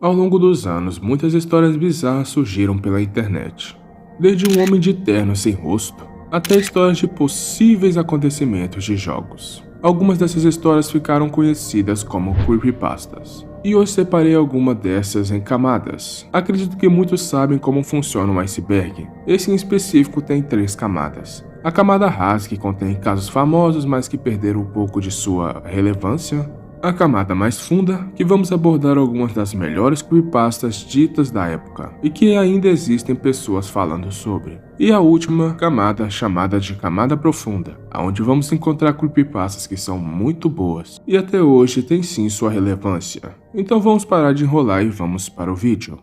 Ao longo dos anos, muitas histórias bizarras surgiram pela internet. Desde um homem de terno sem rosto, até histórias de possíveis acontecimentos de jogos. Algumas dessas histórias ficaram conhecidas como creepypastas. E hoje separei algumas dessas em camadas. Acredito que muitos sabem como funciona um iceberg. Esse em específico tem 3 camadas. A camada rasa, que contém casos famosos, mas que perderam um pouco de sua relevância. A camada mais funda, que vamos abordar algumas das melhores creepypastas ditas da época, e que ainda existem pessoas falando sobre. E a última camada, chamada de camada profunda, onde vamos encontrar creepypastas que são muito boas, e até hoje tem sim sua relevância. Então vamos parar de enrolar e vamos para o vídeo.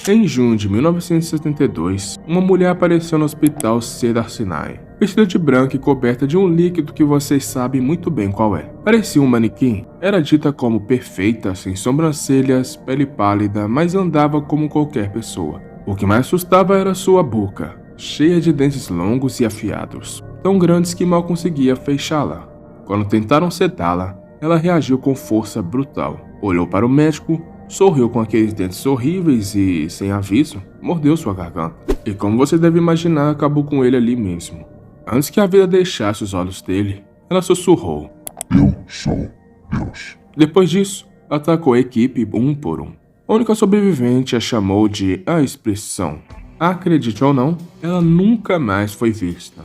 Em junho de 1972, uma mulher apareceu no hospital Cedar Sinai, vestida de branco e coberta de um líquido que vocês sabem muito bem qual é. Parecia um manequim. Era dita como perfeita, sem sobrancelhas, pele pálida, mas andava como qualquer pessoa. O que mais assustava era sua boca, cheia de dentes longos e afiados, tão grandes que mal conseguia fechá-la. Quando tentaram sedá-la, ela reagiu com força brutal. Olhou para o médico, sorriu com aqueles dentes horríveis e, sem aviso, mordeu sua garganta. E como você deve imaginar, acabou com ele ali mesmo. Antes que a vida deixasse os olhos dele, ela sussurrou: Eu sou Deus. Depois disso, atacou a equipe um por um. A única sobrevivente a chamou de a expressão. Acredite ou não, ela nunca mais foi vista.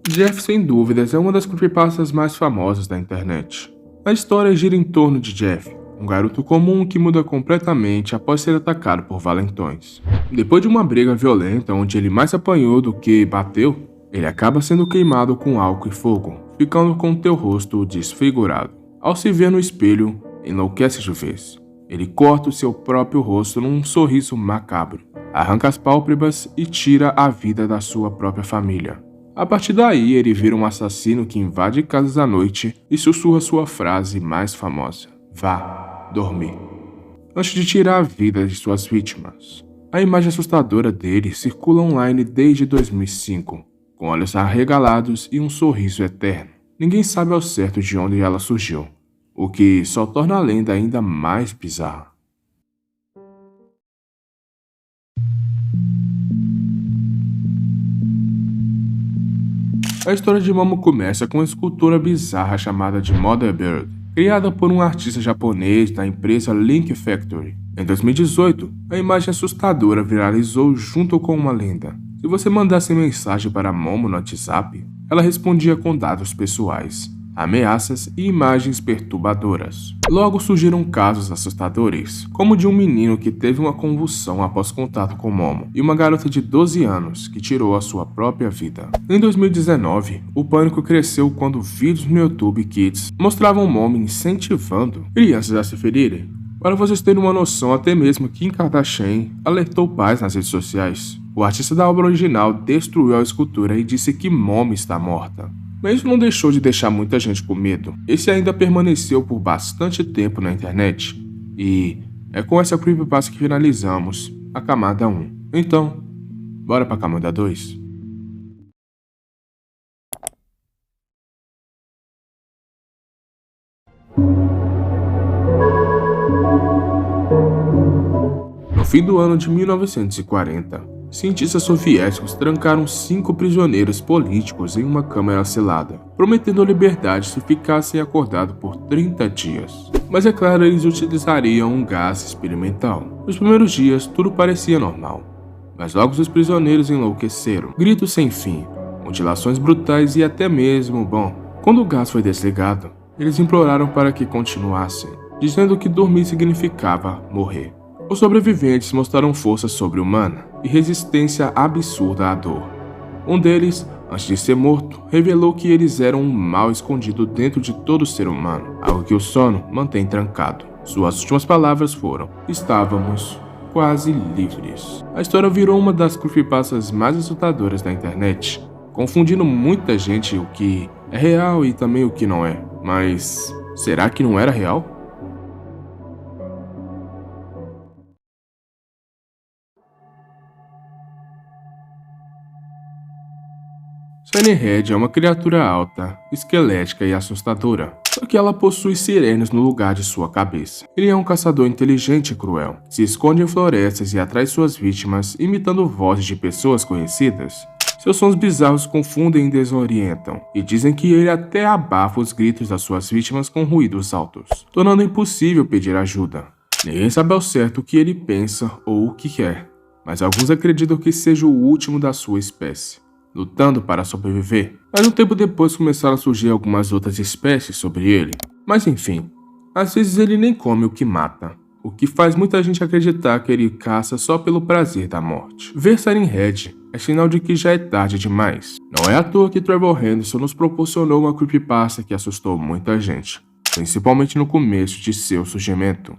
Jeff, sem dúvidas, é uma das creepypastas mais famosas da internet. A história gira em torno de Jeff, um garoto comum que muda completamente após ser atacado por valentões. Depois de uma briga violenta onde ele mais apanhou do que bateu, ele acaba sendo queimado com álcool e fogo, ficando com teu rosto desfigurado. Ao se ver no espelho, enlouquece de vez. Ele corta o seu próprio rosto num sorriso macabro, arranca as pálpebras e tira a vida da sua própria família. A partir daí, ele vira um assassino que invade casas à noite e sussurra sua frase mais famosa: vá dormir, antes de tirar a vida de suas vítimas. A imagem assustadora dele circula online desde 2005, com olhos arregalados e um sorriso eterno. Ninguém sabe ao certo de onde ela surgiu, o que só torna a lenda ainda mais bizarra. A história de Momo começa com uma escultura bizarra chamada de Mother Bird, criada por um artista japonês da empresa Link Factory. Em 2018, a imagem assustadora viralizou junto com uma lenda. Se você mandasse mensagem para Momo no WhatsApp, ela respondia com dados pessoais, ameaças e imagens perturbadoras. Logo surgiram casos assustadores, como o de um menino que teve uma convulsão após contato com Momo, e uma garota de 12 anos que tirou a sua própria vida. Em 2019, o pânico cresceu quando vídeos no YouTube Kids mostravam Momo incentivando crianças a se ferirem. Para vocês terem uma noção, até mesmo Kim Kardashian alertou pais nas redes sociais. O artista da obra original destruiu a escultura e disse que Momo está morta. Mas isso não deixou de deixar muita gente com medo. Esse ainda permaneceu por bastante tempo na internet. E é com essa creepypasta que finalizamos a camada 1. Então, bora pra camada 2? No fim do ano de 1940, cientistas soviéticos trancaram 5 prisioneiros políticos em uma câmara selada, prometendo liberdade se ficassem acordados por 30 dias. Mas é claro, eles utilizariam um gás experimental. Nos primeiros dias, tudo parecia normal. Mas logo os prisioneiros enlouqueceram. Gritos sem fim, mutilações brutais e até mesmo, quando o gás foi desligado, eles imploraram para que continuassem, dizendo que dormir significava morrer. Os sobreviventes mostraram força sobre-humana e resistência absurda à dor. Um deles, antes de ser morto, revelou que eles eram um mal escondido dentro de todo ser humano, algo que o sono mantém trancado. Suas últimas palavras foram: estávamos quase livres. A história virou uma das creepypastas mais assustadoras da internet, confundindo muita gente o que é real e também o que não é. Mas será que não era real? Siren Head é uma criatura alta, esquelética e assustadora, só que ela possui sirenes no lugar de sua cabeça. Ele é um caçador inteligente e cruel, se esconde em florestas e atrai suas vítimas imitando vozes de pessoas conhecidas. Seus sons bizarros confundem e desorientam, e dizem que ele até abafa os gritos das suas vítimas com ruídos altos, tornando impossível pedir ajuda. Ninguém sabe ao certo o que ele pensa ou o que quer, mas alguns acreditam que seja o último da sua espécie, lutando para sobreviver. Mas um tempo depois começaram a surgir algumas outras espécies sobre ele. Mas enfim, às vezes ele nem come o que mata, o que faz muita gente acreditar que ele caça só pelo prazer da morte. Ver Siren Head é sinal de que já é tarde demais. Não é à toa que Trevor Henderson nos proporcionou uma creepypasta que assustou muita gente, principalmente no começo de seu surgimento.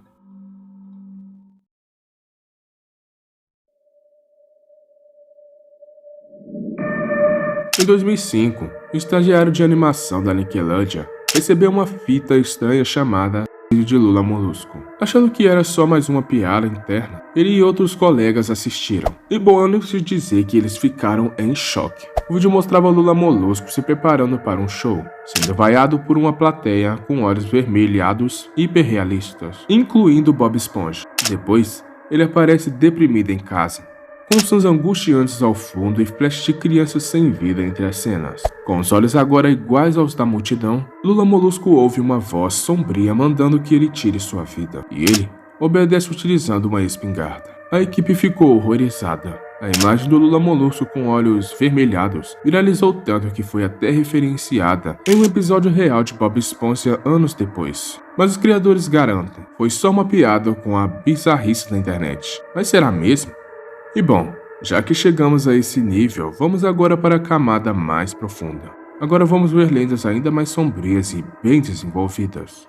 Em 2005, o estagiário de animação da Nickelodeon recebeu uma fita estranha chamada de Lula Molusco. Achando que era só mais uma piada interna, ele e outros colegas assistiram. E bom, não preciso dizer que eles ficaram em choque. O vídeo mostrava Lula Molusco se preparando para um show, sendo vaiado por uma plateia com olhos vermelhados hiperrealistas, incluindo Bob Esponja. Depois, ele aparece deprimido em casa, com sons angustiantes ao fundo e flashes de crianças sem vida entre as cenas. Com os olhos agora iguais aos da multidão, Lula Molusco ouve uma voz sombria mandando que ele tire sua vida, e ele obedece utilizando uma espingarda. A equipe ficou horrorizada. A imagem do Lula Molusco com olhos vermelhados viralizou tanto que foi até referenciada em um episódio real de Bob Esponja anos depois. Mas os criadores garantem, foi só uma piada com a bizarrice da internet. Mas será mesmo? E bom, já que chegamos a esse nível, vamos agora para a camada mais profunda. Agora vamos ver lendas ainda mais sombrias e bem desenvolvidas.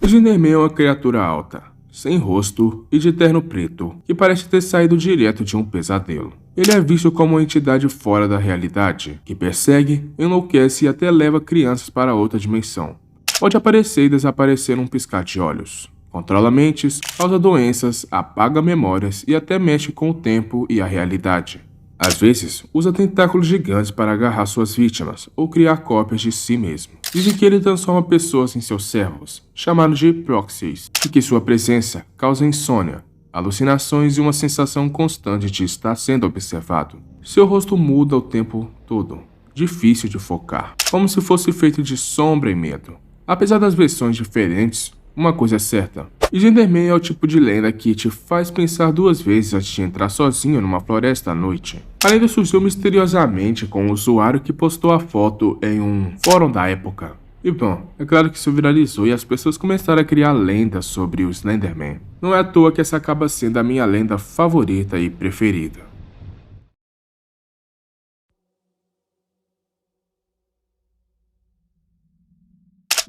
O Slenderman é uma criatura alta, sem rosto e de terno preto, que parece ter saído direto de um pesadelo. Ele é visto como uma entidade fora da realidade, que persegue, enlouquece e até leva crianças para outra dimensão. Pode aparecer e desaparecer num piscar de olhos. Controla mentes, causa doenças, apaga memórias e até mexe com o tempo e a realidade. Às vezes, usa tentáculos gigantes para agarrar suas vítimas ou criar cópias de si mesmo. Dizem que ele transforma pessoas em seus servos, chamados de proxies, e que sua presença causa insônia, alucinações e uma sensação constante de estar sendo observado. Seu rosto muda o tempo todo, difícil de focar, como se fosse feito de sombra e medo. Apesar das versões diferentes, uma coisa é certa: Slenderman é o tipo de lenda que te faz pensar duas vezes antes de entrar sozinho numa floresta à noite. A lenda surgiu misteriosamente com um usuário que postou a foto em um fórum da época. E bom, é claro que isso viralizou e as pessoas começaram a criar lendas sobre o Slenderman. Não é à toa que essa acaba sendo a minha lenda favorita e preferida.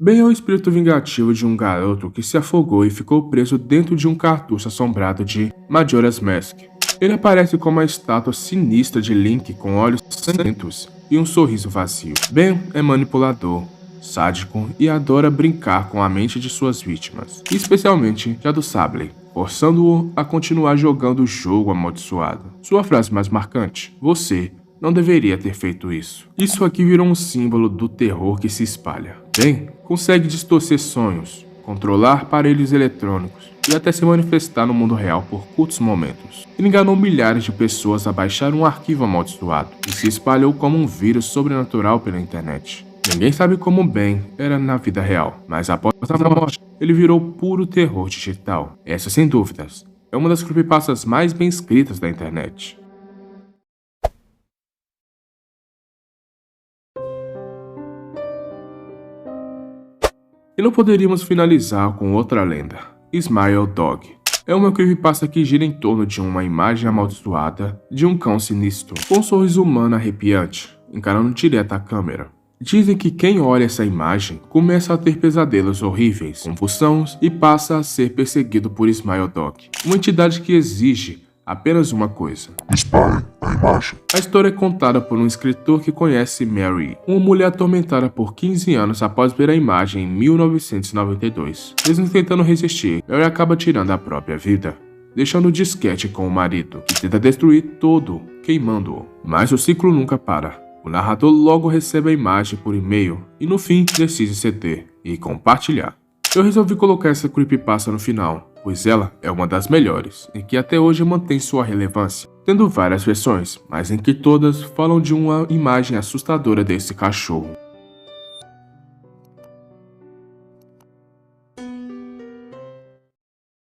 Ben é o espírito vingativo de um garoto que se afogou e ficou preso dentro de um cartucho assombrado de Majora's Mask. Ele aparece como uma estátua sinistra de Link com olhos sangrentos e um sorriso vazio. Ben é manipulador, sádico e adora brincar com a mente de suas vítimas, especialmente a do Sable, forçando-o a continuar jogando o jogo amaldiçoado. Sua frase mais marcante: "Você não deveria ter feito isso." Isso aqui virou um símbolo do terror que se espalha. Ben consegue distorcer sonhos, controlar aparelhos eletrônicos e até se manifestar no mundo real por curtos momentos. Ele enganou milhares de pessoas a baixar um arquivo amaldiçoado e se espalhou como um vírus sobrenatural pela internet. Ninguém sabe como Ben era na vida real, mas após a morte, ele virou puro terror digital. Essa, sem dúvidas, é uma das creepypastas mais bem escritas da internet. E não poderíamos finalizar com outra lenda: Smile Dog. É uma creepypasta que gira em torno de uma imagem amaldiçoada de um cão sinistro, com um sorriso humano arrepiante, encarando direto a câmera. Dizem que quem olha essa imagem começa a ter pesadelos horríveis, convulsões e passa a ser perseguido por Smile Dog, uma entidade que exige apenas uma coisa: Dispare a imagem. A história é contada por um escritor que conhece Mary, uma mulher atormentada por 15 anos após ver a imagem em 1992. Mesmo tentando resistir, Mary acaba tirando a própria vida, deixando o disquete com o marido, que tenta destruir todo, queimando-o. Mas o ciclo nunca para. O narrador logo recebe a imagem por e-mail e no fim decide ceder e compartilhar. Eu resolvi colocar essa creepypasta no final, pois ela é uma das melhores, e que até hoje mantém sua relevância, tendo várias versões, mas em que todas falam de uma imagem assustadora desse cachorro.